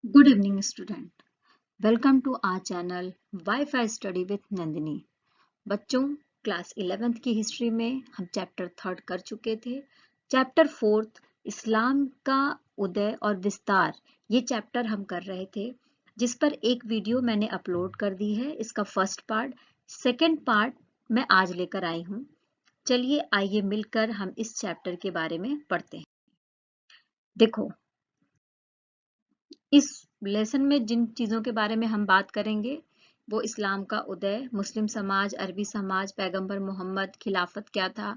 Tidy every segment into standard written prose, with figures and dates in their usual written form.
Good evening, student. Welcome to our channel Wi-Fi Study with Nandini. बच्चों, class 11th की history में हम chapter 3 कर चुके थे। चैप्टर 4 इस्लाम का उदय और विस्तार, ये चैप्टर हम कर रहे थे, जिस पर एक वीडियो मैंने अपलोड कर दी है। इसका फर्स्ट पार्ट, सेकंड पार्ट मैं आज लेकर आई हूँ। चलिए आइए मिलकर हम इस चैप्टर के बारे में पढ़ते हैं। देखो, इस लेसन में जिन चीजों के बारे में हम बात करेंगे वो इस्लाम का उदय, मुस्लिम समाज, अरबी समाज, पैगंबर मोहम्मद, खिलाफत क्या था,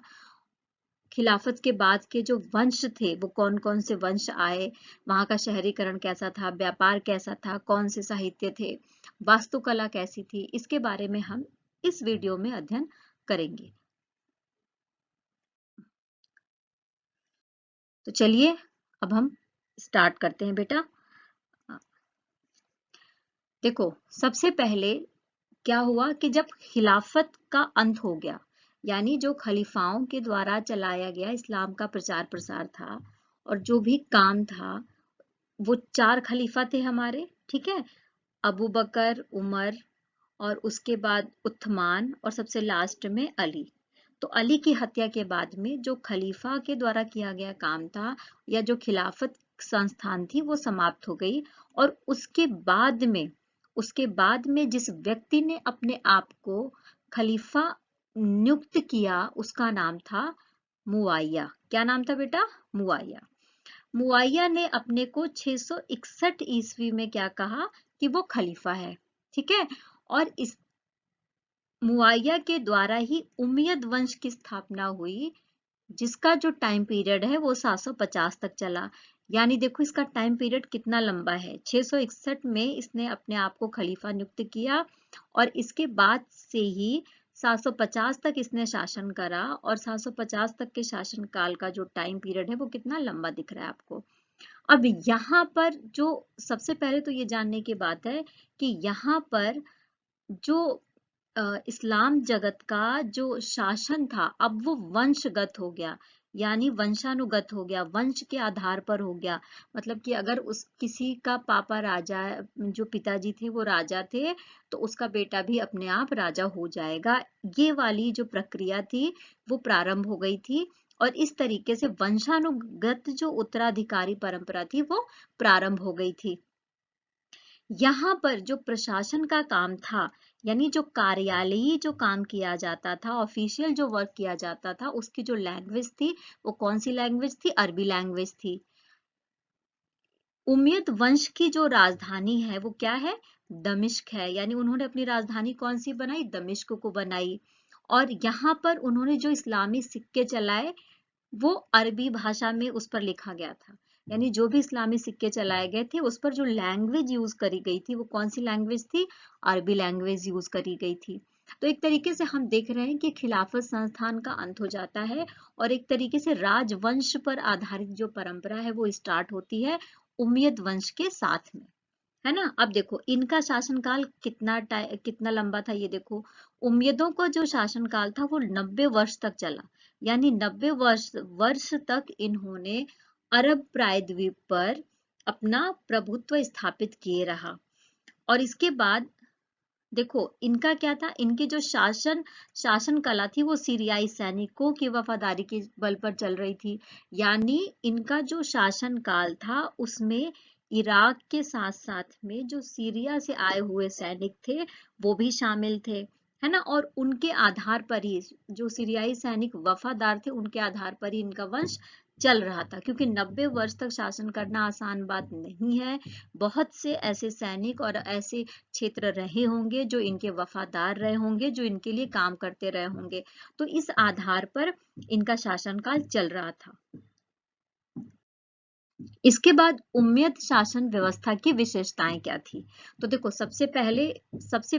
खिलाफत के बाद के जो वंश थे वो कौन कौन से वंश आए, वहां का शहरीकरण कैसा था, व्यापार कैसा था, कौन से साहित्य थे, वास्तुकला कैसी थी, इसके बारे में हम इस वीडियो में अध्ययन करेंगे। तो चलिए अब हम स्टार्ट करते हैं बेटा। देखो, सबसे पहले क्या हुआ कि जब खिलाफत का अंत हो गया, यानी जो खलीफाओं के द्वारा चलाया गया इस्लाम का प्रचार प्रसार था और जो भी काम था, वो 4 खलीफा थे हमारे, ठीक है। अबू बकर, उमर और उसके बाद उस्मान और सबसे लास्ट में अली। तो अली की हत्या के बाद में जो खलीफा के द्वारा किया गया काम था या जो खिलाफत संस्थान थी वो समाप्त हो गई। और उसके बाद में जिस व्यक्ति ने अपने आप को खलीफा नियुक्त किया उसका नाम था मुआविया। क्या नाम था बेटा? मुआविया। मुआविया ने अपने को 661 ईस्वी में क्या कहा कि वो खलीफा है, ठीक है। और इस मुआविया के द्वारा ही उमय्यद वंश की स्थापना हुई, जिसका जो टाइम पीरियड है वो 750 तक चला। यानी देखो इसका टाइम पीरियड कितना लंबा है। 661 में इसने अपने आप को खलीफा नियुक्त किया और इसके बाद से ही 750 तक इसने शासन करा। और 750 तक के शासन काल का जो टाइम पीरियड है वो कितना लंबा दिख रहा है आपको। अब यहाँ पर जो सबसे पहले तो ये जानने की बात है कि यहाँ पर जो इस्लाम जगत का जो शासन था अब वो वंशगत हो गया, यानी वंशानुगत हो गया, वंश के आधार पर हो गया। मतलब कि अगर उस किसी का पापा राजा, जो पिताजी थे वो राजा थे, तो उसका बेटा भी अपने आप राजा हो जाएगा। ये वाली जो प्रक्रिया थी वो प्रारंभ हो गई थी और इस तरीके से वंशानुगत जो उत्तराधिकारी परंपरा थी वो प्रारंभ हो गई थी। यहाँ पर जो प्रशासन का काम था, यानी जो कार्यालयी जो काम किया जाता था, ऑफिशियल जो वर्क किया जाता था, उसकी जो लैंग्वेज थी वो कौन सी लैंग्वेज थी? अरबी लैंग्वेज थी। उमय्यद वंश की जो राजधानी है वो क्या है? दमिश्क है। यानी उन्होंने अपनी राजधानी कौन सी बनाई? दमिश्क को बनाई। और यहाँ पर उन्होंने जो इस्लामी सिक्के चलाए वो अरबी भाषा में उस पर लिखा गया था। यानी जो भी इस्लामी सिक्के चलाए गए थे उस पर जो लैंग्वेज यूज करी गई थी वो कौन सी लैंग्वेज थी? अरबी लैंग्वेज यूज करी गई थी। तो एक तरीके से हम देख रहे हैं कि खिलाफत संस्थान का अंत हो जाता है और एक तरीके से राजवंश पर आधारित जो परंपरा है वो स्टार्ट होती है उमय्यद वंश के साथ में, है ना। अब देखो इनका शासनकाल कितना लंबा था, ये देखो। उम्मयदों का जो शासनकाल था वो 90 वर्ष तक चला। यानी 90 वर्ष तक इन्होंने अरब प्रायद्वीप पर अपना प्रभुत्व स्थापित किए रहा। और इसके बाद देखो इनका क्या था, इनकी जो शासन कला थी वो सीरियाई सैनिकों की वफादारी के बल पर चल रही थी। यानी इनका जो शासन काल था उसमें इराक के साथ साथ में जो सीरिया से आए हुए सैनिक थे वो भी शामिल थे, है ना। और उनके आधार पर ही जो सीरियाई सैनिक वफादार थे उनके आधार पर ही इनका वंश चल रहा था, क्योंकि 90 वर्ष तक शासन करना आसान बात नहीं है। बहुत से ऐसे सैनिक और ऐसे क्षेत्र रहे होंगे जो इनके वफादार रहे होंगे, जो इनके लिए काम करते रहे होंगे। तो इस आधार पर इनका शासनकाल चल रहा था। इसके बाद उम्मयद शासन व्यवस्था की विशेषताएं क्या थी? तो देखो सबसे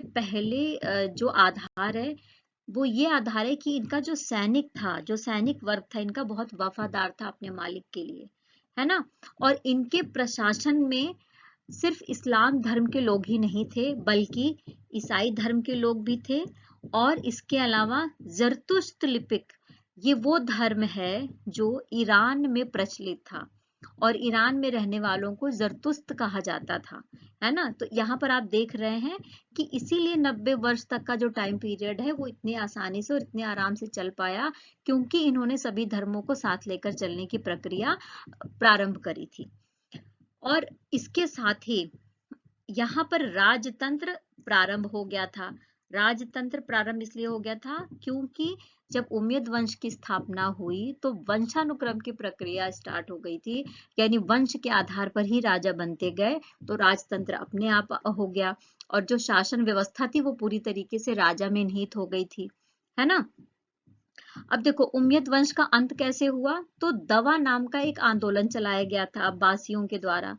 पहले जो आधार है वो ये आधार है कि इनका जो सैनिक था, जो सैनिक वर्ग था, इनका बहुत वफादार था अपने मालिक के लिए, है ना। और इनके प्रशासन में सिर्फ इस्लाम धर्म के लोग ही नहीं थे बल्कि ईसाई धर्म के लोग भी थे। और इसके अलावा जरतुश्त लिपिक, ये वो धर्म है जो ईरान में प्रचलित था। और ईरान में रहने वालों को जरतुस्त कहा जाता था, है ना। तो यहाँ पर आप देख रहे हैं कि इसीलिए 90 वर्ष तक का जो टाइम पीरियड है वो इतनी आसानी से और इतने आराम से चल पाया, क्योंकि इन्होंने सभी धर्मों को साथ लेकर चलने की प्रक्रिया प्रारंभ करी थी। और इसके साथ ही यहाँ पर राजतंत्र प्रारंभ हो गया था। राजतंत्र प्रारंभ इसलिए हो गया था क्योंकि जब उम्मयद वंश की स्थापना हुई तो वंशानुक्रम की प्रक्रिया स्टार्ट हो गई थी, यानी वंश के आधार पर ही राजा बनते गए, तो राजतंत्र अपने आप हो गया और जो शासन व्यवस्था थी वो पूरी तरीके से राजा में निहित हो गई थी, है ना। अब देखो उम्मयद वंश का अंत कैसे हुआ, तो दवा नाम का एक आंदोलन चलाया गया था अब्बासियों के द्वारा।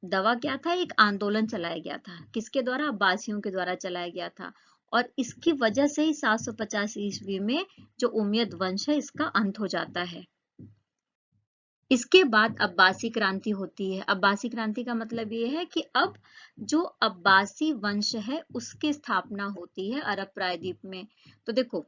दवा क्या था, एक आंदोलन चलाया गया था, किसके द्वारा, अब्बासियों के द्वारा चलाया गया था। और इसकी वजह से ही 750 ईस्वी में जो उम्मयद वंश है इसका अंत हो जाता है। इसके बाद अब्बासी क्रांति होती है। अब्बासी क्रांति का मतलब ये है कि अब जो अब्बासी वंश है उसकी स्थापना होती है अरब प्रायद्वीप में। तो देखो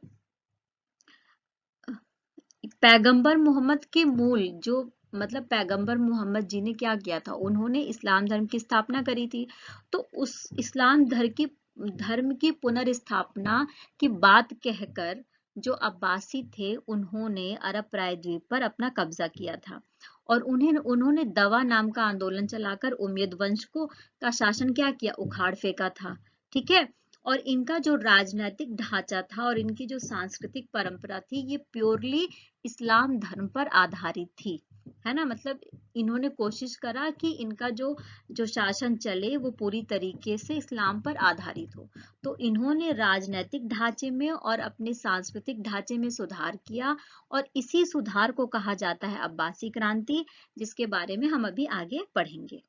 पैगंबर मोहम्मद के मूल जो मतलब पैगंबर मोहम्मद जी ने क्या किया था, उन्होंने इस्लाम धर्म की स्थापना करी थी। तो उस इस्लाम धर्म की पुनर्स्थापना की बात कहकर जो अब्बासी थे उन्होंने अरब प्रायद्वीप पर अपना कब्जा किया था और उन्होंने दवा नाम का आंदोलन चलाकर उम्मयद वंश को का शासन क्या किया, उखाड़ फेंका था। ठीक है। और इनका जो राजनीतिक ढांचा था और इनकी जो सांस्कृतिक परंपरा थी ये प्योरली इस्लाम धर्म पर आधारित थी, है ना। मतलब इन्होंने कोशिश करा कि इनका जो शासन चले वो पूरी तरीके से इस्लाम पर आधारित हो। तो इन्होंने राजनीतिक ढांचे में और अपने सांस्कृतिक ढांचे में सुधार किया और इसी सुधार को कहा जाता है अब्बासी क्रांति, जिसके बारे में हम अभी आगे पढ़ेंगे।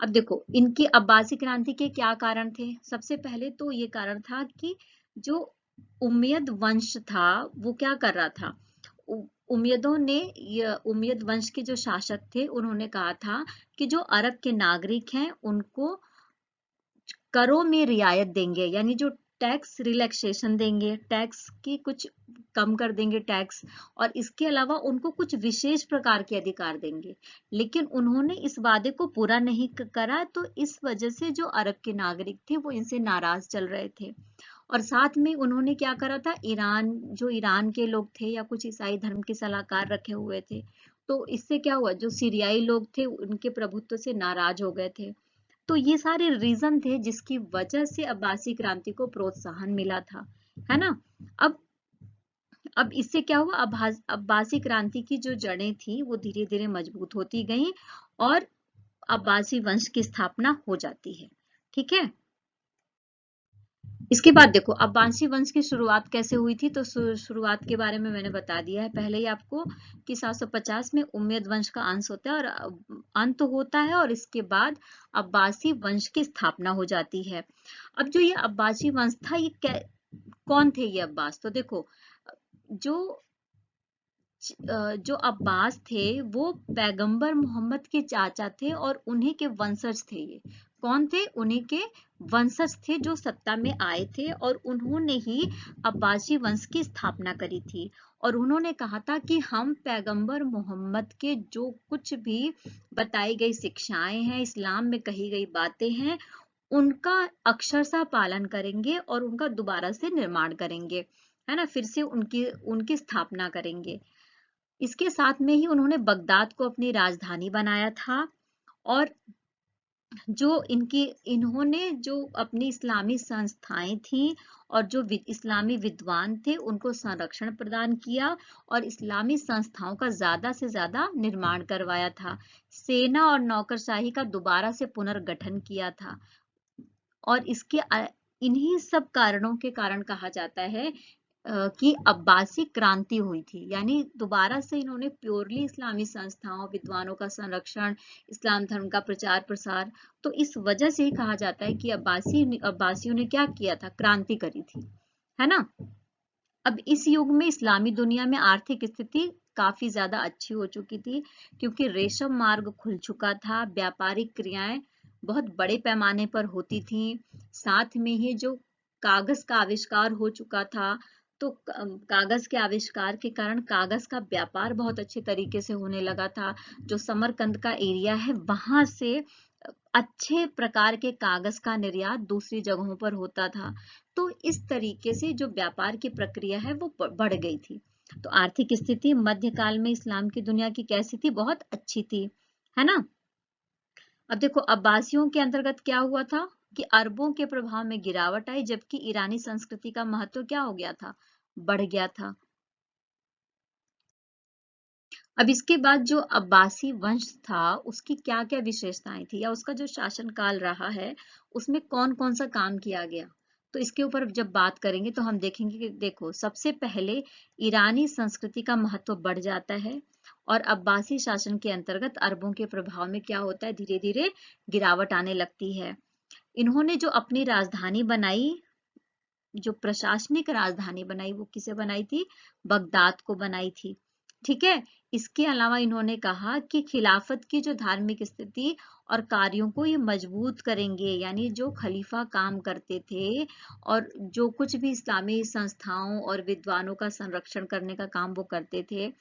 अब देखो इनकी अब्बासी क्रांति के क्या कारण थे। सबसे पहले तो ये कारण था कि जो उम्मयद वंश था वो क्या कर रहा था, उम्मयदों ने उम्मयद वंश के जो शासक थे उन्होंने कहा था कि जो अरब के नागरिक हैं उनको करों में रियायत देंगे, यानी जो टैक्स रिलैक्सेशन देंगे, टैक्स की कुछ कम कर देंगे टैक्स, और इसके अलावा उनको कुछ विशेष प्रकार के अधिकार देंगे। लेकिन उन्होंने इस वादे को पूरा नहीं करा, तो इस वजह से जो अरब के नागरिक थे वो इनसे नाराज चल रहे थे। और साथ में उन्होंने क्या करा था, ईरान के लोग थे या कुछ ईसाई धर्म के सलाहकार रखे हुए थे, तो इससे क्या हुआ, जो सीरियाई लोग थे उनके प्रभुत्व से नाराज हो गए थे। तो ये सारे रीजन थे जिसकी वजह से अब्बासी क्रांति को प्रोत्साहन मिला था, है ना। अब अब इससे क्या हुआ, अब्बासी क्रांति की जो जड़ें थी वो धीरे धीरे मजबूत होती गईं और अब्बासी वंश की स्थापना हो जाती है। ठीक है। इसके बाद देखो अब्बासी वंश की शुरुआत कैसे हुई थी, तो शुरुआत के बारे में मैंने बता दिया है पहले ही आपको कि 750 में उम्मयद वंश का अंत होता है और अंत होता है और इसके बाद अब्बासी वंश की स्थापना हो जाती है। अब जो ये अब्बासी वंश था ये कौन थे ये अब्बास, तो देखो जो जो अब्बास थे वो पैगंबर मोहम्मद के चाचा थे और उन्हीं के वंशज थे। ये कौन थे, उन्हीं के वंशज थे जो सत्ता में आए थे और उन्होंने ही अब्बासी वंश की स्थापना करी थी। और उन्होंने कहा था कि हम पैगंबर मोहम्मद के जो कुछ भी बताई गई शिक्षाएं हैं, इस्लाम में कही गई बातें हैं, उनका अक्षरशः पालन करेंगे और उनका दोबारा से निर्माण करेंगे, है ना, फिर से उनकी उनकी स्थापना करेंगे। इसके साथ में ही उन्होंने बगदाद को अपनी राजधानी बनाया था और जो इन्होंने जो अपनी इस्लामी संस्थाएं थी और जो इस्लामी विद्वान थे उनको संरक्षण प्रदान किया और इस्लामी संस्थाओं का ज्यादा से ज्यादा निर्माण करवाया था। सेना और नौकरशाही का दोबारा से पुनर्गठन किया था और इन्हीं सब कारणों के कारण कहा जाता है कि अब्बासी क्रांति हुई थी, यानी दोबारा से इन्होंने प्योरली इस्लामी संस्थाओं, विद्वानों का संरक्षण, इस्लाम धर्म का प्रचार प्रसार, तो इस वजह से ही कहा जाता है कि अब्बासियों ने क्या किया था, क्रांति करी थी, है ना। अब इस युग में इस्लामी दुनिया में आर्थिक स्थिति काफी ज्यादा अच्छी हो चुकी थी क्योंकि रेशम मार्ग खुल चुका था, व्यापारिक क्रियाएं बहुत बड़े पैमाने पर होती थी, साथ में ही जो कागज का आविष्कार हो चुका था, तो कागज के आविष्कार के कारण कागज का व्यापार बहुत अच्छे तरीके से होने लगा था। जो समरकंद का एरिया है वहां से अच्छे प्रकार के कागज का निर्यात दूसरी जगहों पर होता था। तो इस तरीके से जो व्यापार की प्रक्रिया है वो बढ़ गई थी। तो आर्थिक स्थिति मध्यकाल में इस्लाम की दुनिया की कैसी थी? बहुत अच्छी थी, है ना। अब देखो अब्बासियों के अंतर्गत क्या हुआ था कि अरबों के प्रभाव में गिरावट आई, जबकि ईरानी संस्कृति का महत्व क्या हो गया था? बढ़ गया था। अब इसके बाद जो अब्बासी वंश था उसकी क्या क्या विशेषताएं थी, या उसका जो शासन काल रहा है उसमें कौन कौन सा काम किया गया, तो इसके ऊपर जब बात करेंगे तो हम देखेंगे कि देखो सबसे पहले ईरानी संस्कृति का महत्व बढ़ जाता है और अब्बासी शासन के अंतर्गत अरबों के प्रभाव में क्या होता है, धीरे धीरे गिरावट आने लगती है। इन्होंने जो अपनी राजधानी बनाई, जो प्रशासनिक राजधानी बनाई, वो किसे बनाई थी? बगदाद को बनाई थी। ठीक है। इसके अलावा इन्होंने कहा कि खिलाफत की जो धार्मिक स्थिति और कार्यों को ये मजबूत करेंगे, यानी जो खलीफा काम करते थे और जो कुछ भी इस्लामी संस्थाओं और विद्वानों का संरक्षण करने का काम वो करते थे,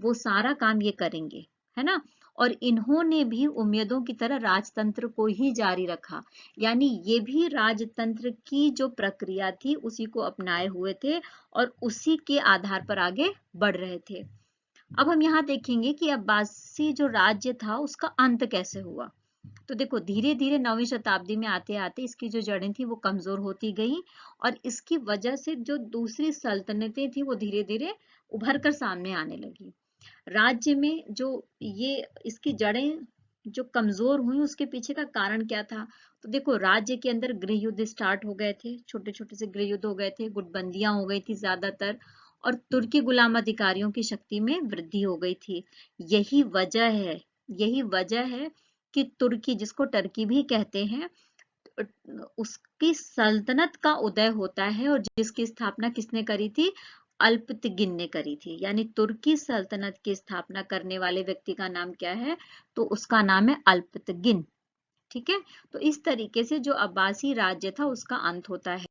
वो सारा काम ये करेंगे, है ना। और इन्होंने भी उम्मयदों की तरह राजतंत्र को ही जारी रखा, यानी ये भी राजतंत्र की जो प्रक्रिया थी उसी को अपनाए हुए थे और उसी के आधार पर आगे बढ़ रहे थे। अब हम यहाँ देखेंगे कि अब्बासी जो राज्य था उसका अंत कैसे हुआ। तो देखो धीरे धीरे 9वीं शताब्दी में आते आते इसकी जो जड़ें थी वो कमजोर होती गई और इसकी वजह से जो दूसरी सल्तनतें थी वो धीरे धीरे उभर कर सामने आने लगी। राज्य में जो ये इसकी जड़ें जो कमजोर हुई उसके पीछे का कारण क्या था? तो देखो राज्य के अंदर गृह युद्ध स्टार्ट हो गए थे, छोटे छोटे से गृह युद्ध हो गए थे, गुटबंदियां हो गई थी ज्यादातर, और तुर्की गुलाम अधिकारियों की शक्ति में वृद्धि हो गई थी। यही वजह है, यही वजह है कि तुर्की, जिसको टर्की भी कहते हैं, उसकी सल्तनत का उदय होता है और जिसकी स्थापना किसने करी थी? अल्पतगिन ने करी थी। यानी तुर्की सल्तनत की स्थापना करने वाले व्यक्ति का नाम क्या है? तो उसका नाम है अल्पतगिन। ठीक है। तो इस तरीके से जो अब्बासी राज्य था उसका अंत होता है।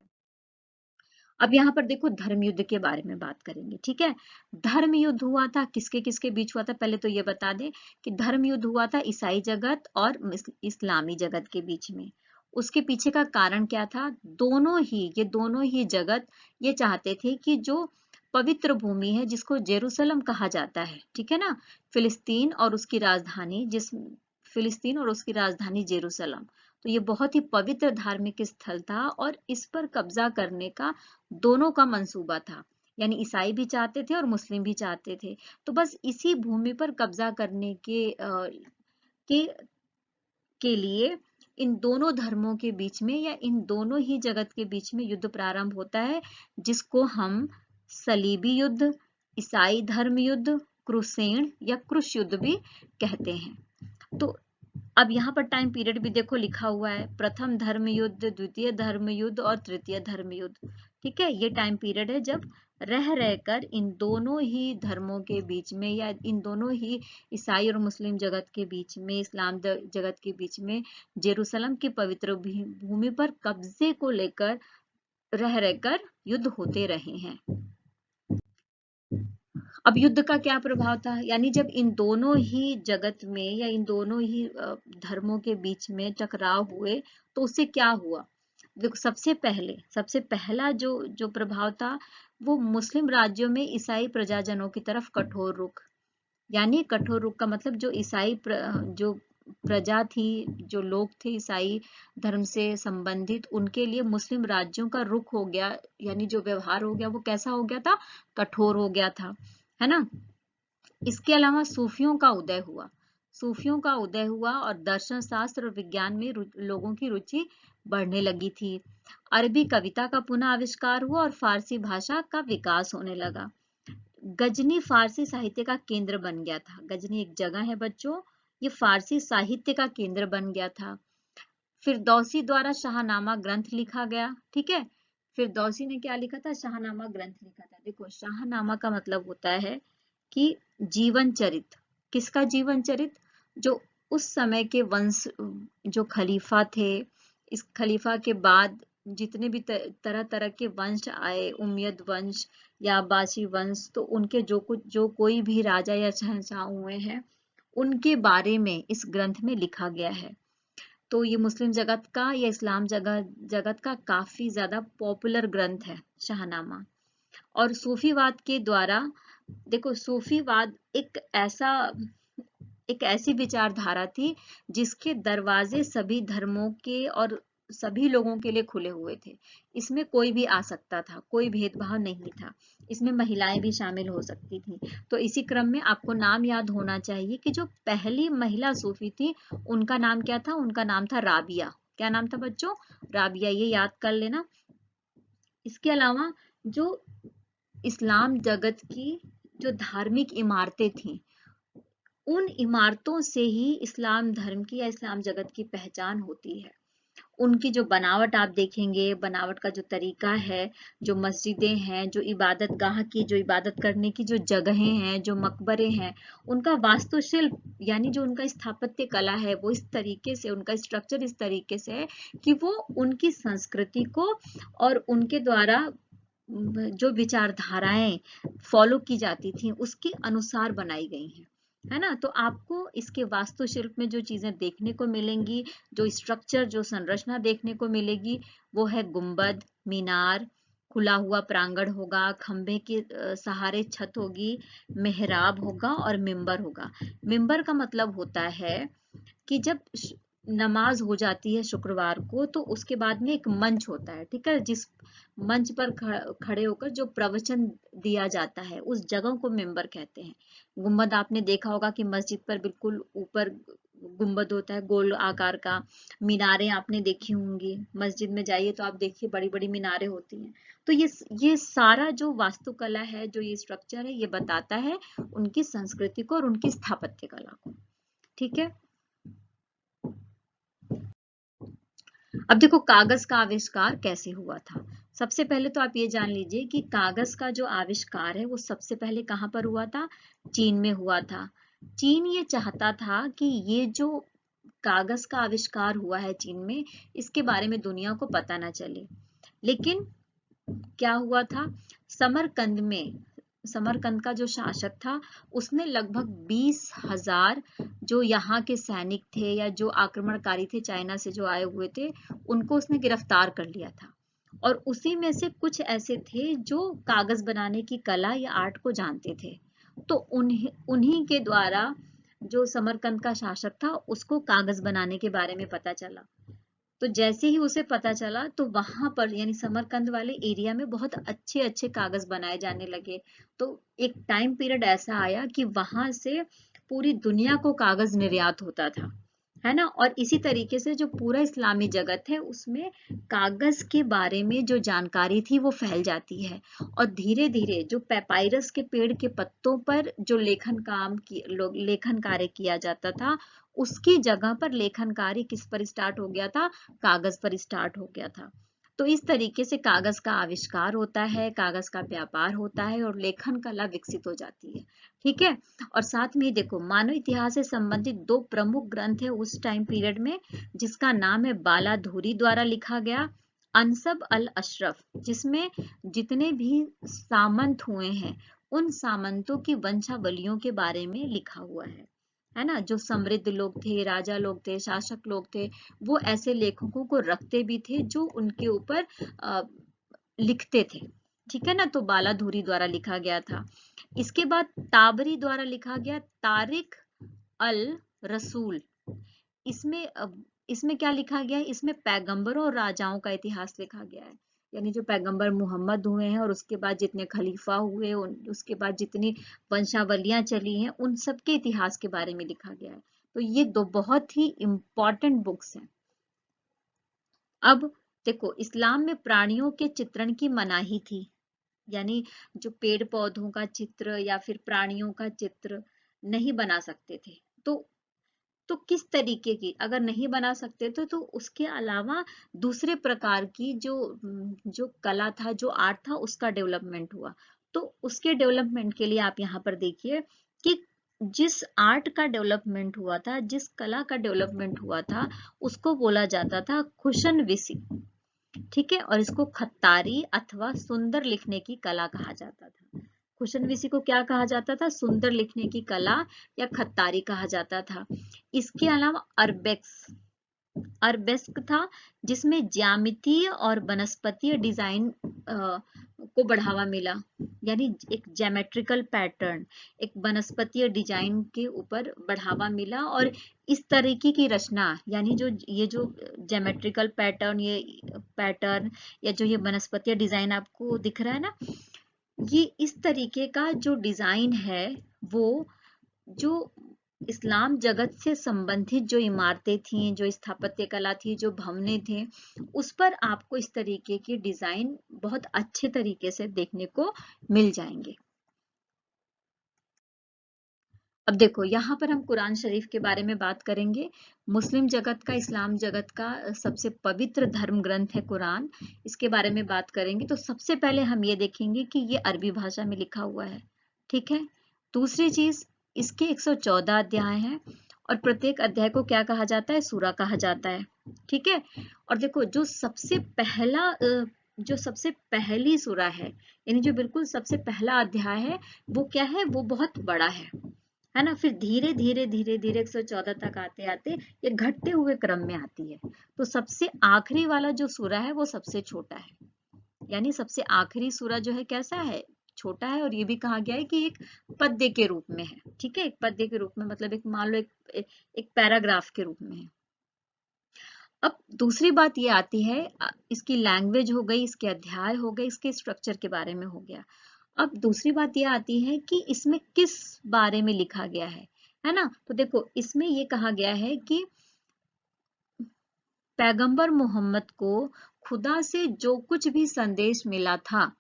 अब यहाँ पर देखो धर्म युद्ध के बारे में बात करेंगे। ठीक है। धर्म युद्ध हुआ था, किसके किसके बीच हुआ था? पहले तो ये बता दें कि धर्म युद्ध हुआ था ईसाई जगत और इस्लामी जगत के बीच में। उसके पीछे का कारण क्या था? दोनों ही जगत ये चाहते थे कि जो पवित्र भूमि है जिसको जेरूसलम कहा जाता है, ठीक है ना, फिलिस्तीन और उसकी राजधानी फिलिस्तीन और उसकी राजधानी जेरूसलम, तो ये बहुत ही पवित्र धार्मिक स्थल था और इस पर कब्जा करने का दोनों का मंसूबा था। यानी ईसाई भी चाहते थे और मुस्लिम भी चाहते थे। तो बस इसी भूमि पर कब्जा करने के के लिए इन दोनों धर्मों के बीच में या इन दोनों ही जगत के बीच में युद्ध प्रारंभ होता है, जिसको हम सलीबी युद्ध, ईसाई धर्म युद्ध, क्रूसेड या क्रूस युद्ध भी कहते हैं। तो अब यहाँ पर टाइम पीरियड भी देखो लिखा हुआ है, प्रथम धर्म युद्ध, द्वितीय धर्म युद्ध और तृतीय धर्म युद्ध। ठीक है। ये टाइम पीरियड है जब रह रहकर इन दोनों ही धर्मों के बीच में या इन दोनों ही ईसाई और मुस्लिम जगत के बीच में, इस्लाम जगत के बीच में जेरूसलम की पवित्र भूमि पर कब्जे को लेकर रह रहकर युद्ध होते रहे हैं। अब युद्ध का क्या प्रभाव था? यानी जब इन दोनों ही जगत में या इन दोनों ही धर्मों के बीच में टकराव हुए तो उससे क्या हुआ? देखो सबसे पहला जो प्रभाव था वो मुस्लिम राज्यों में ईसाई प्रजाजनों की तरफ कठोर रुख। यानी कठोर रुख का मतलब जो जो प्रजा थी, जो लोग थे ईसाई धर्म से संबंधित, उनके लिए मुस्लिम राज्यों का रुख हो गया, यानी जो व्यवहार हो गया वो कैसा हो गया था? कठोर हो गया था, है ना। इसके अलावा सूफियों का उदय हुआ और दर्शन शास्त्र और विज्ञान में लोगों की रुचि बढ़ने लगी थी। अरबी कविता का पुनः आविष्कार हुआ और फारसी भाषा का विकास होने लगा। गजनी फारसी साहित्य का केंद्र बन गया था। गजनी एक जगह है बच्चों, ये फारसी साहित्य का केंद्र बन गया था। फिरदौसी द्वारा शाहनामा ग्रंथ लिखा गया। ठीक है। फिरदौसी ने क्या लिखा था? शाहनामा ग्रंथ लिखा था। देखो शाहनामा का मतलब होता है कि जीवन चरित। किसका जीवन चरित? जो उस समय के वंश, जो खलीफा थे, इस खलीफा के बाद जितने भी तरह तरह के वंश आए, उमयद वंश या अब्बासी वंश, तो उनके जो कोई भी राजा या शहंशाह हुए हैं, उनके बारे में इस ग्रंथ में लिखा गया है। तो ये मुस्लिम जगत का या इस्लाम जगत का काफी ज्यादा पॉपुलर ग्रंथ है शाहनामा। और सूफीवाद के द्वारा, देखो सूफीवाद एक ऐसी विचारधारा थी जिसके दरवाजे सभी धर्मों के और सभी लोगों के लिए खुले हुए थे। इसमें कोई भी आ सकता था, कोई भेदभाव नहीं था। इसमें महिलाएं भी शामिल हो सकती थी। तो इसी क्रम में आपको नाम याद होना चाहिए कि जो पहली महिला सूफी थी, उनका नाम क्या था? उनका नाम था राबिया। क्या नाम था बच्चों? राबिया, ये याद कर लेना। इसके अलावा जो इस्लाम जगत की जो धार्मिक इमारतें थी, उन इमारतों से ही इस्लाम धर्म की या इस्लाम जगत की पहचान होती है। उनकी जो बनावट आप देखेंगे, बनावट का जो तरीका है, जो मस्जिदें हैं, जो इबादत गाह की, जो इबादत करने की जो जगहें हैं, जो मकबरे हैं, उनका वास्तुशिल्प यानी जो उनका स्थापत्य कला है, वो इस तरीके से, उनका स्ट्रक्चर इस तरीके से है कि वो उनकी संस्कृति को और उनके द्वारा जो विचारधाराएं फॉलो की जाती थी उसके अनुसार बनाई गई हैं, है ना। तो आपको इसके वास्तुशिल्प में जो चीजें देखने को मिलेंगी, जो स्ट्रक्चर, जो संरचना देखने को मिलेगी, वो है गुंबद, मीनार, खुला हुआ प्रांगण होगा, खंभे के सहारे छत होगी, मेहराब होगा और मिंबर होगा। मिंबर का मतलब होता है कि जब नमाज हो जाती है शुक्रवार को, तो उसके बाद में एक मंच होता है, ठीक है, जिस मंच पर खड़े होकर जो प्रवचन दिया जाता है, उस जगह को मिंबर कहते हैं। गुम्बद आपने देखा होगा कि मस्जिद पर बिल्कुल ऊपर गुम्बद होता है गोल आकार का। मीनारें आपने देखी होंगी, मस्जिद में जाइए तो आप देखिए बड़ी बड़ी मीनारें होती हैं। तो ये सारा जो वास्तुकला है, जो ये स्ट्रक्चर है, ये बताता है उनकी संस्कृति को और उनकी स्थापत्य कला को, ठीक है। अब देखो कागज का आविष्कार कैसे हुआ था। सबसे पहले तो आप ये जान लीजिए कि कागज का जो आविष्कार है वो सबसे पहले कहाँ पर हुआ था? चीन में हुआ था। चीन ये चाहता था कि ये जो कागज का आविष्कार हुआ है चीन में, इसके बारे में दुनिया को पता ना चले। लेकिन क्या हुआ था, समरकंद का जो शासक था, उसने लगभग 20,000 जो यहाँ के सैनिक थे या जो आक्रमणकारी थे, चाइना से जो आए हुए थे, उनको उसने गिरफ्तार कर लिया था। और उसी में से कुछ ऐसे थे जो कागज बनाने की कला या आर्ट को जानते थे। तो उन्हीं के द्वारा जो समरकंद का शासक था, उसको कागज बनाने के बारे में पता चला। तो जैसे ही उसे पता चला, तो वहां पर यानी समरकंद वाले एरिया में बहुत अच्छे अच्छे कागज बनाए जाने लगे। तो एक टाइम पीरियड ऐसा आया कि वहां से पूरी दुनिया को कागज निर्यात होता था, है ना। और इसी तरीके से जो पूरा इस्लामी जगत है, उसमें कागज के बारे में जो जानकारी थी वो फैल जाती है। और धीरे धीरे जो पेपायरस के पेड़ के पत्तों पर जो लेखन कार्य किया जाता था, उसकी जगह पर लेखन कार्य किस पर स्टार्ट हो गया था? कागज पर स्टार्ट हो गया था। तो इस तरीके से कागज का आविष्कार होता है, कागज का व्यापार होता है और लेखन कला विकसित हो जाती है, ठीक है। और साथ में ही देखो, मानव इतिहास से संबंधित 2 प्रमुख ग्रंथ है उस टाइम पीरियड में, जिसका नाम है बालाधुरी द्वारा लिखा गया अनसब अल अशरफ, जिसमें जितने भी सामंत हुए हैं, उन सामंतों की वंशावलियों के बारे में लिखा हुआ है ना। जो समृद्ध लोग थे, राजा लोग थे, शासक लोग थे, वो ऐसे लेखकों को रखते भी थे जो उनके ऊपर लिखते थे, ठीक है ना। तो बालाधुरी द्वारा लिखा गया था। इसके बाद ताबरी द्वारा लिखा गया तारिक अल रसूल। इसमें इसमें क्या लिखा गया है? इसमें पैगंबरों और राजाओं का इतिहास लिखा गया है, यानी जो पैगंबर मोहम्मद हुए हैं और उसके बाद जितने खलीफा हुए, उसके बाद जितनी वंशावलियां चली हैं, उन सब के इतिहास के बारे में लिखा गया है। तो ये 2 बहुत ही इंपॉर्टेंट बुक्स हैं। अब देखो, इस्लाम में प्राणियों के चित्रण की मनाही थी, यानी जो पेड़ पौधों का चित्र या फिर प्राणियों का चित्र नहीं बना सकते थे। तो किस तरीके की, अगर नहीं बना सकते थे, तो उसके अलावा दूसरे प्रकार की जो कला था, जो आर्ट था, उसका डेवलपमेंट हुआ। तो उसके डेवलपमेंट के लिए आप यहाँ पर देखिए कि जिस आर्ट का डेवलपमेंट हुआ था, जिस कला का डेवलपमेंट हुआ था, उसको बोला जाता था खुशन विसी। ठीक है। और इसको खत्तारी अथवा सुंदर लिखने की कला कहा जाता था। कुशनविसी को क्या कहा जाता था? सुंदर लिखने की कला या खत्तारी कहा जाता था। इसके अलावा अरबेस्क था, जिसमें ज्यामितीय और वनस्पतीय डिजाइन को बढ़ावा मिला, यानी एक ज्योमेट्रिकल पैटर्न, एक वनस्पतीय डिजाइन के ऊपर बढ़ावा मिला। और इस तरीके की रचना, यानी ये जो ज्योमेट्रिकल पैटर्न या जो ये वनस्पतीय डिजाइन आपको दिख रहा है ना, ये इस तरीके का जो डिजाइन है वो जो इस्लाम जगत से संबंधित जो इमारतें थी, जो स्थापत्य कला थी, जो भवने थे, उस पर आपको इस तरीके की डिजाइन बहुत अच्छे तरीके से देखने को मिल जाएंगे। अब देखो यहाँ पर हम कुरान शरीफ के बारे में बात करेंगे। मुस्लिम जगत का, इस्लाम जगत का सबसे पवित्र धर्म ग्रंथ है कुरान। इसके बारे में बात करेंगे तो सबसे पहले हम ये देखेंगे कि ये अरबी भाषा में लिखा हुआ है, ठीक है। दूसरी चीज, इसके 114 अध्याय हैं और प्रत्येक अध्याय को क्या कहा जाता है? सूरा कहा जाता है, ठीक है। और देखो जो सबसे पहली सूरा यानी जो बिल्कुल सबसे पहला अध्याय है, वो क्या है? वो बहुत बड़ा है ना। फिर धीरे धीरे धीरे धीरे 114 तक आते आते ये घटते हुए क्रम में आती है। तो सबसे आखिरी वाला जो सूरा है वो सबसे छोटा है, यानी सबसे आखिरी सूरा जो है कैसा है? छोटा है। और ये भी कहा गया है कि एक पद्य के रूप में है, ठीक है। एक पद्य के रूप में मतलब एक, मान लो एक पैराग्राफ के रूप में है। अब दूसरी बात ये आती है, इसकी लैंग्वेज हो गई, इसके अध्याय हो गए, इसके स्ट्रक्चर के बारे में हो गया। अब दूसरी बात ये आती है कि इसमें किस बारे में लिखा गया है ना। तो देखो इसमें ये कहा गया है कि पैगंबर मोहम्मद को खुदा से जो कुछ भी संदेश मिला था,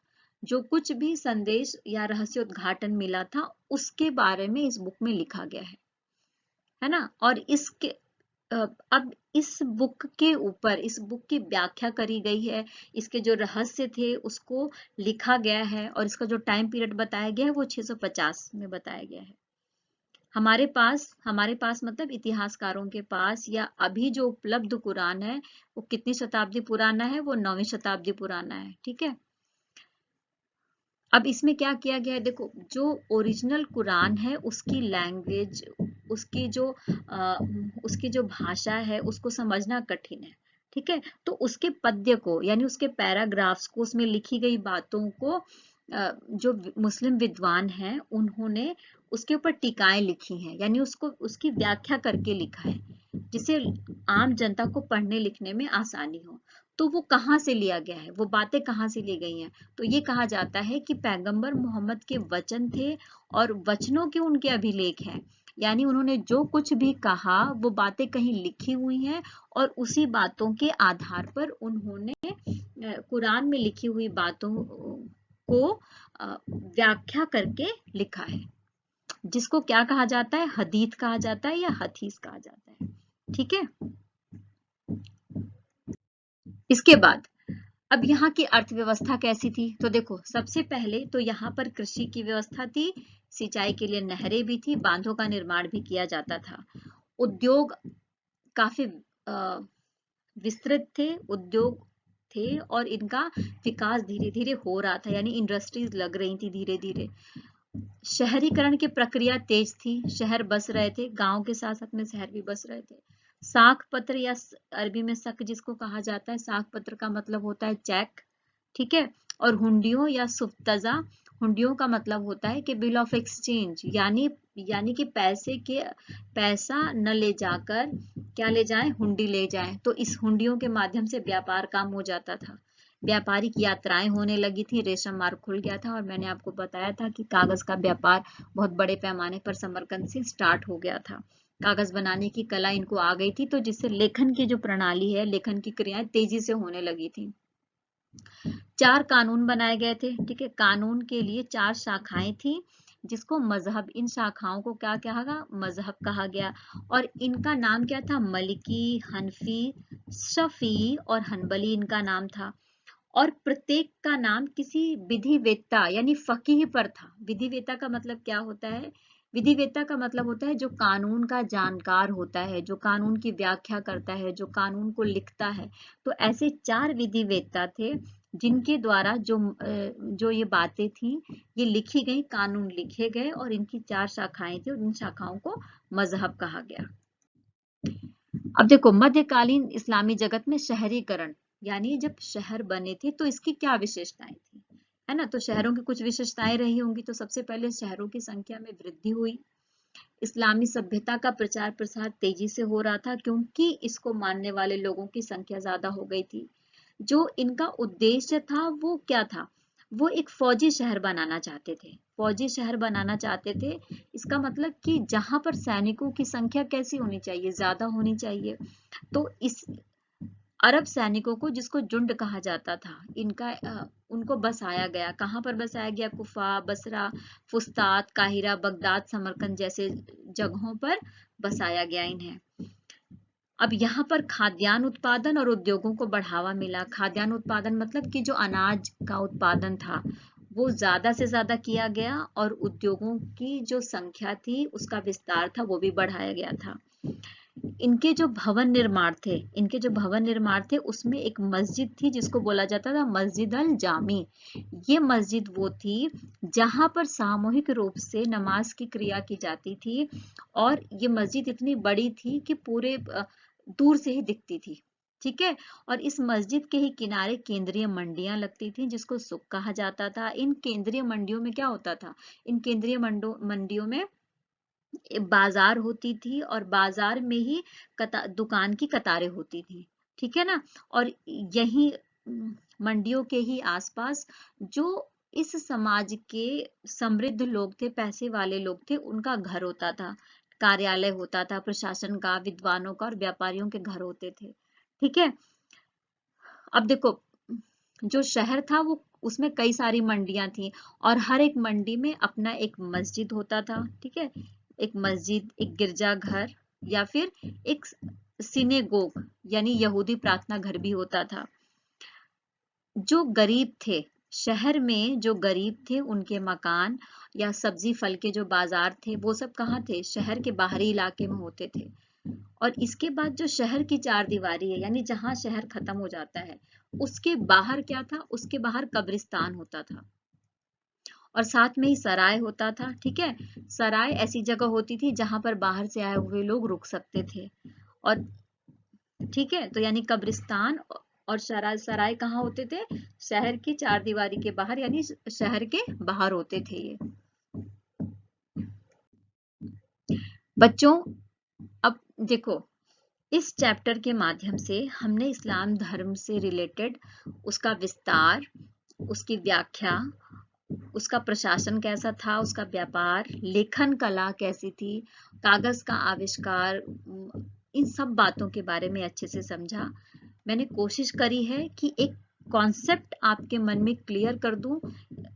जो कुछ भी संदेश या रहस्य उद्घाटन मिला था, उसके बारे में इस बुक में लिखा गया है ना। और इसके अब इस बुक के ऊपर, इस बुक की व्याख्या करी गई है, इसके जो रहस्य थे उसको लिखा गया है। और इसका जो टाइम पीरियड बताया गया है वो 650 में बताया गया है। हमारे पास मतलब इतिहासकारों के पास या अभी जो उपलब्ध कुरान है वो कितनी शताब्दी पुराना है? वो 9वीं शताब्दी पुराना है, ठीक है। अब इसमें क्या किया गया है? देखो जो ओरिजिनल कुरान है उसकी लैंग्वेज, उसकी जो उसकी जो भाषा है उसको समझना कठिन है, ठीक है। तो उसके पद्य को, यानी उसके पैराग्राफ्स को, उसमें लिखी गई बातों को जो मुस्लिम विद्वान हैं उन्होंने उसके ऊपर टीकाएं लिखी हैं, यानी उसको उसकी व्याख्या करके लिखा है, जिसे आम जनता को पढ़ने लिखने में आसानी हो। तो वो कहाँ से लिया गया है, वो बातें कहाँ से ली गई हैं? तो ये कहा जाता है कि पैगंबर मोहम्मद के वचन थे और वचनों के उनके अभिलेख हैं, यानी उन्होंने जो कुछ भी कहा वो बातें कहीं लिखी हुई हैं और उसी बातों के आधार पर उन्होंने कुरान में लिखी हुई बातों को व्याख्या करके लिखा है, जिसको क्या कहा जाता है? हदीस कहा जाता है या हदीस कहा जाता है, ठीक है। इसके बाद अब यहाँ की अर्थव्यवस्था कैसी थी? तो देखो सबसे पहले तो यहाँ पर कृषि की व्यवस्था थी, सिंचाई के लिए नहरें भी थी, बांधों का निर्माण भी किया जाता था। उद्योग काफी विस्तृत थे, उद्योग थे और इनका विकास धीरे धीरे हो रहा था, यानी इंडस्ट्रीज लग रही थी धीरे धीरे। शहरीकरण की प्रक्रिया तेज थी, शहर बस रहे थे, गांव के साथ साथ में शहर भी बस रहे थे। साख पत्र या अरबी में शक जिसको कहा जाता है, साख पत्र का मतलब होता है चेक, ठीक है। और हुंडियों या सुफ्तजा, हुंडियों का मतलब होता है कि बिल ऑफ एक्सचेंज, यानी कि पैसा न ले जाकर क्या ले जाएं? हुंडी ले जाएं। तो इस हुंडियों के माध्यम से व्यापार काम हो जाता था, व्यापारिक यात्राएं होने लगी थी, रेशम मार्ग खुल गया था। और मैंने आपको बताया था कि कागज का व्यापार बहुत बड़े पैमाने पर समरकंद से स्टार्ट हो गया था। कागज बनाने की कला इनको आ गई थी, तो जिससे लेखन की जो प्रणाली है, लेखन की क्रियाएं तेजी से होने लगी थी। 4 कानून बनाए गए थे, ठीक है। कानून के लिए 4 शाखाएं थी, जिसको मजहब, इन शाखाओं को क्या कहा? मजहब कहा गया। और इनका नाम क्या था? मलिकी, हनफी, शफी और हनबली इनका नाम था। और प्रत्येक का नाम किसी विधिवेत्ता यानी फकीह पर था। विधिवेत्ता का मतलब क्या होता है? विधिवेत्ता का मतलब होता है जो कानून का जानकार होता है, जो कानून की व्याख्या करता है, जो कानून को लिखता है। तो ऐसे 4 विधिवेत्ता थे जिनके द्वारा जो ये बातें थी ये लिखी गई, कानून लिखे गए और इनकी 4 शाखाएं थी और इन शाखाओं को मजहब कहा गया। अब देखो मध्यकालीन इस्लामी जगत में शहरीकरण यानी जब शहर बने थे तो इसकी क्या विशेषताएं थी, है ना। तो शहरों की कुछ विशेषताएं रही होंगी। तो सबसे पहले शहरों की संख्या में वृद्धि हुई। इस्लामी सभ्यता का प्रचार प्रसार तेजी से हो रहा था क्योंकि इसको मानने वाले लोगों की संख्या ज्यादा हो गई थी। जो इनका उद्देश्य था वो क्या था, वो एक फौजी शहर बनाना चाहते थे। फौजी शहर बनाना चाहते थे, इसका मतलब कि जहां पर सैनिकों की संख्या कैसी होनी चाहिए, ज्यादा होनी चाहिए। तो इस अरब सैनिकों को, जिसको जुंड कहा जाता था, उनको बसाया गया। कहाँ पर बसाया गया? कुफा, बसरा, फुस्तात, काहिरा, बगदाद, समरकंद जैसे जगहों पर बसाया गया इन्हें। अब यहाँ पर खाद्यान्न उत्पादन और उद्योगों को बढ़ावा मिला। खाद्यान्न उत्पादन मतलब कि जो अनाज का उत्पादन था वो ज्यादा से ज्यादा किया गया और उद्योगों की जो संख्या थी उसका विस्तार था वो भी बढ़ाया गया था। इनके जो भवन निर्माण थे उसमें एक मस्जिद थी जिसको बोला जाता था मस्जिद अल जामी। ये मस्जिद वो थी जहां पर सामूहिक रूप से नमाज की क्रिया की जाती थी और ये मस्जिद इतनी बड़ी थी कि पूरे दूर से ही दिखती थी। ठीक है। और इस मस्जिद के ही किनारे केंद्रीय मंडियां लगती थी जिसको सुक कहा जाता था। इन केंद्रीय मंडियों में क्या होता था? इन केंद्रीय मंडियों में बाजार होती थी और बाजार में ही दुकान की कतारें होती थी। ठीक है ना। और यही मंडियों के ही आसपास जो इस समाज के समृद्ध लोग थे, पैसे वाले लोग थे, उनका घर होता था, कार्यालय होता था, प्रशासन का, विद्वानों का और व्यापारियों के घर होते थे। ठीक है। अब देखो जो शहर था वो उसमें कई सारी मंडियां थी और हर एक मंडी में अपना एक मस्जिद होता था। ठीक है। एक मस्जिद, एक गिरजाघर या फिर एक सिनेगोग यानी यहूदी प्रार्थना घर भी होता था। जो गरीब थे, शहर में जो गरीब थे उनके मकान या सब्जी फल के जो बाजार थे वो सब कहाँ थे? शहर के बाहरी इलाके में होते थे। और इसके बाद जो शहर की चार दीवारी है यानी जहां शहर खत्म हो जाता है उसके बाहर क्या था? उसके बाहर कब्रिस्तान होता था और साथ में ही सराय होता था। ठीक है। सराय ऐसी जगह होती थी जहां पर बाहर से आए हुए लोग रुक सकते थे। और ठीक है, तो यानी कब्रिस्तान और सराय सराय कहाँ होते थे? शहर की चार दीवारी के बाहर यानी शहर के बाहर होते थे ये। बच्चों अब देखो इस चैप्टर के माध्यम से हमने इस्लाम धर्म से रिलेटेड उसका विस्तार, उसकी व्याख्या, उसका प्रशासन कैसा था, उसका व्यापार, लेखन कला कैसी थी, कागज का आविष्कार, इन सब बातों के बारे में अच्छे से समझा। मैंने कोशिश करी है कि एक कॉन्सेप्ट आपके मन में क्लियर कर दूं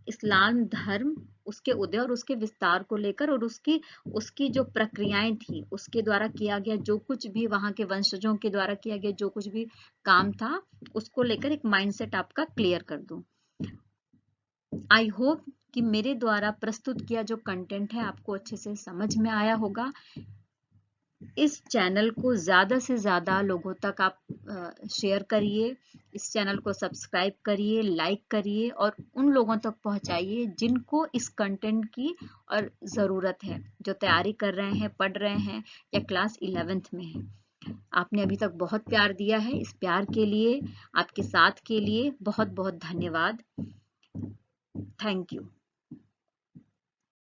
इस्लाम धर्म, उसके उदय और उसके विस्तार को लेकर और उसकी जो प्रक्रियाएं थी, उसके द्वारा किया गया जो कुछ भी, वहां के वंशजों के द्वारा किया गया जो कुछ भी काम था, उसको लेकर एक माइंडसेट आपका क्लियर कर दूं। आई होप कि मेरे द्वारा प्रस्तुत किया जो कंटेंट है आपको अच्छे से समझ में आया होगा। इस चैनल को ज्यादा से ज्यादा लोगों तक आप शेयर करिए, इस चैनल को सब्सक्राइब करिए, लाइक करिए और उन लोगों तक पहुंचाइए जिनको इस कंटेंट की और ज़रूरत है, जो तैयारी कर रहे हैं, पढ़ रहे हैं या क्लास 11th में है। आपने अभी तक बहुत प्यार दिया है। इस प्यार के लिए, आपके साथ के लिए बहुत बहुत धन्यवाद। Thank you.